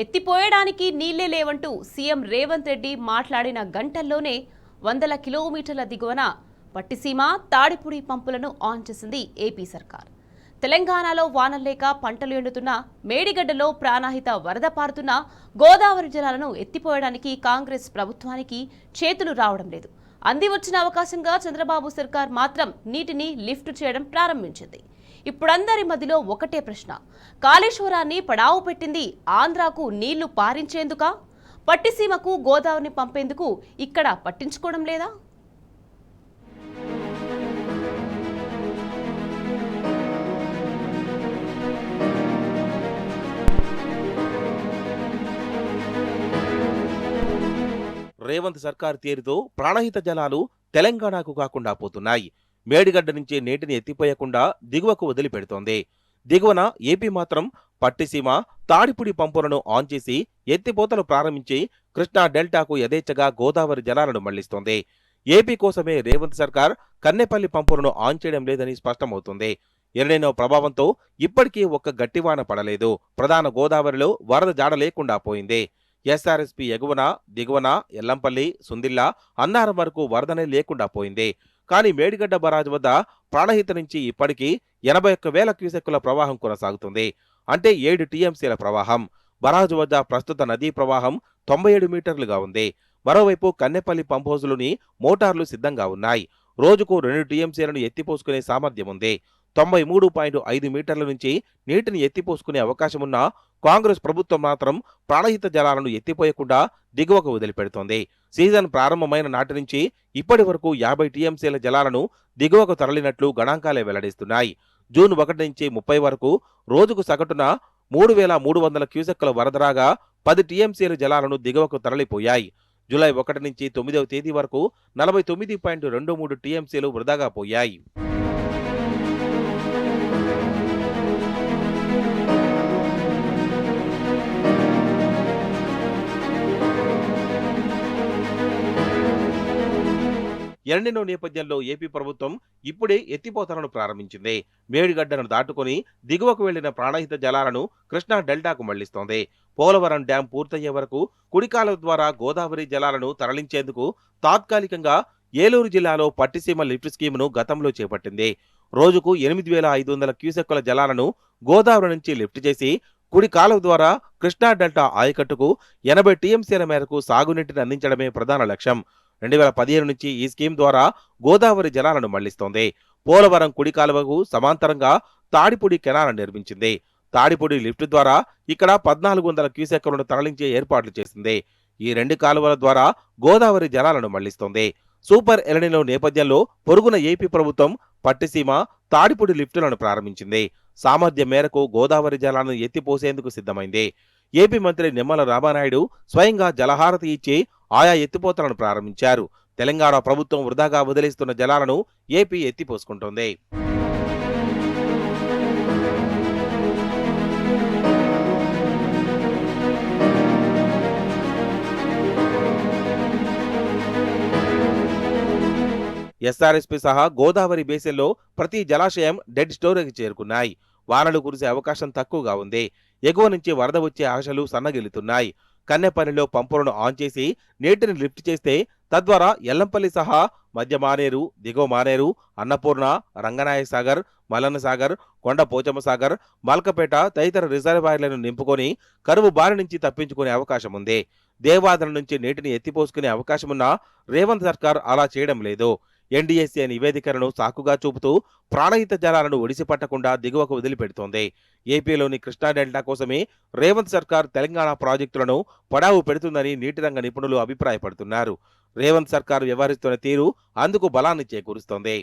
ఎత్తిపోయడానికి నీళ్లే లేవంటూ CM Revanth Reddy మాట్లాడిన గంటల్లోనే వందల కిలోమీటర్ల దిగువన పట్టిసీమ తాడిపూడి పంపులను ఆన్ చేసింది ఏపీ సర్కార్. తెలంగాణలో వానలేక పంటలు ఎండుతున్న, మేడిగడ్డలో ప్రాణాహిత వరద పారుతున్న గోదావరి జలాలను ఎత్తిపోయడానికి కాంగ్రెస్ ప్రభుత్వానికి చేతులు రావడం లేదు. అంది వచ్చిన అవకాశంగా చంద్రబాబు సర్కార్ మాత్రం నీటిని లిఫ్ట్ చేయడం ప్రారంభించింది. ఇప్పుడందరి మధ్యలో ఒకటే ప్రశ్న, కాళేశ్వరాన్ని పడావు పెట్టింది ఆంధ్రాకు నీళ్లు పారించేందుకా? పట్టిసీమకు గోదావరిని పంపేందుకు ఇక్కడ పట్టించుకోవడం లేదా? రేవంత్ సర్కార్ తీరుతో ప్రాణహిత జలాలు తెలంగాణకు కాకుండా పోతున్నాయి. మేడిగడ్డ నుంచి నీటిని ఎత్తిపోయకుండా దిగువకు వదిలిపెడుతోంది. దిగువన ఏపీ మాత్రం పట్టిసీమ తాడిపుడి పంపులను ఆన్ చేసి ఎత్తిపోతలు ప్రారంభించి కృష్ణా డెల్టాకు యథేచ్ఛగా గోదావరి జలాలను మళ్లిస్తోంది. ఏపీ కోసమే రేవంత్ సర్కార్ కన్నెపల్లి పంపులను ఆన్ చేయడం లేదని స్పష్టమవుతుంది. ఎన్నెన్నో ప్రభావంతో ఇప్పటికీ ఒక్క గట్టివాన పడలేదు. ప్రధాన గోదావరిలో వరద జాడ లేకుండా పోయింది. ఎస్ఆర్ఎస్పీ ఎగువన, దిగువన, ఎల్లంపల్లి, సుందిల్లా, అన్నారం వరకు వరదనే లేకుండా పోయింది. కానీ మేడిగడ్డ బరాజ్ వద్ద ప్రాణహిత నుంచి ఇప్పటికీ 81,000 క్యూసెక్కుల ప్రవాహం కొనసాగుతుంది. అంటే 7 టీఎంసీల ప్రవాహం. బరాజు వద్ద ప్రస్తుత నదీ ప్రవాహం 97 మీటర్లుగా ఉంది. మరోవైపు కన్నెపల్లి పంప్ హౌజులోని మోటార్లు సిద్ధంగా ఉన్నాయి. రోజుకు 2 టీఎంసీలను ఎత్తిపోసుకునే సామర్థ్యం ఉంది. 93.5 మీటర్ల నుంచి నీటిని ఎత్తిపోసుకునే అవకాశమున్నా కాంగ్రెస్ ప్రభుత్వం మాత్రం ప్రాణహిత జలాలను ఎత్తిపోయకుండా దిగువకు వదిలిపెడుతోంది. సీజన్ ప్రారంభమైన నాటి నుంచి ఇప్పటి వరకు 50 టీఎంసీల జలాలను దిగువకు తరలినట్లు గణాంకాలే వెల్లడిస్తున్నాయి. జూన్ 1 నుంచి 30 వరకు రోజుకు సగటున 3,300 క్యూసెక్కుల వరదరాగా 10 టీఎంసీల జలాలను దిగువకు తరలిపోయాయి. జూలై 1 నుంచి 9వ తేదీ వరకు 49.23 టీఎంసీలు వృధాగా పోయాయి. ఎల్నినో నేపథ్యంలో ఏపీ ప్రభుత్వం ఇప్పుడే ఎత్తిపోతలను ప్రారంభించింది. మేడిగడ్డను దాటుకుని దిగువకు వెళ్లిన ప్రాణహిత జలాలను కృష్ణా డెల్టాకు మళ్లిస్తోంది. పోలవరం డ్యాం పూర్తయ్యే వరకు కుడికాలువ ద్వారా గోదావరి జలాలను తరలించేందుకు తాత్కాలికంగా ఏలూరు జిల్లాలో పట్టిసీమ లిఫ్ట్ స్కీమ్ను గతంలో చేపట్టింది. రోజుకు 8,500 క్యూసెక్కుల జలాలను గోదావరి నుంచి లిఫ్ట్ చేసి కుడి కాలువ ద్వారా కృష్ణా డెల్టా ఆయకట్టుకు 80 టీఎంసీల మేరకు సాగునీటిని అందించడమే ప్రధాన లక్ష్యం. 2015 నుంచి ఈ స్కీమ్ ద్వారా గోదావరి జలాలను మళ్లిస్తోంది. పోలవరం కుడి కాలువకు సమాంతరంగా తాడిపూడి కెనాల్ నిర్మించింది. తాడిపూడి లిఫ్ట్ ద్వారా ఇక్కడ 1,400 క్యూసెక్కులను తరలించే ఏర్పాట్లు చేసింది. ఈ 2 కాలువల ద్వారా గోదావరి జలాలను మళ్లిస్తోంది. సూపర్ ఎల్నినో నేపథ్యంలో పొరుగున ఏపీ ప్రభుత్వం పట్టిసీమ తాడిపూడి లిఫ్టులను ప్రారంభించింది. సామర్థ్యం మేరకు గోదావరి జలాలను ఎత్తిపోసేందుకు సిద్ధమైంది. ఏపీ మంత్రి నిమ్మల రామానాయుడు స్వయంగా జలహారతి ఇచ్చి ఆయా ఎత్తిపోతలను ప్రారంభించారు. తెలంగాణ ప్రభుత్వం వృధాగా వదిలేస్తున్న జలాలను ఏపీ ఎత్తిపోసుకుంటోంది. ఎస్ఆర్ఎస్పీ సహా గోదావరి బేసిన్లో ప్రతి జలాశయం డెడ్ స్టోరేజ్ చేరుకున్నాయి. వానలు కురిసే అవకాశం తక్కువగా ఉంది. ఎగువ నుంచి వరద వచ్చే ఆశలు సన్నగిల్లుతున్నాయి. కన్నెపల్లిలో పంపులను ఆన్ చేసి నీటిని లిఫ్ట్ చేస్తే తద్వారా ఎల్లంపల్లి సహా మధ్య మానేరు, దిగువ మానేరు, అన్నపూర్ణ, రంగనాయక సాగర్, మల్లన్న సాగర్, కొండ పోచమ్మ సాగర్, మల్కపేట తదితర రిజర్వాయర్లను నింపుకొని కరువు బారి నుంచి తప్పించుకునే అవకాశం ఉంది. దేవాదల నుంచి నీటిని ఎత్తిపోసుకునే అవకాశమున్నా రేవంత్ సర్కార్ అలా చేయడం లేదు. ఎన్డీఎస్ఏ నివేదికలను సాకుగా చూపుతూ ప్రాణహిత జలాలను ఒడిసిపట్టకుండా దిగువకు వదిలిపెడుతోంది. ఏపీలోని కృష్ణా డెల్టా కోసమే రేవంత్ సర్కార్ తెలంగాణ ప్రాజెక్టులను పడావు పెడుతుందని నీటిరంగ నిపుణులు అభిప్రాయపడుతున్నారు. రేవంత్ సర్కార్ వ్యవహరిస్తున్న తీరు అందుకు బలాన్ని చేకూరుస్తోంది.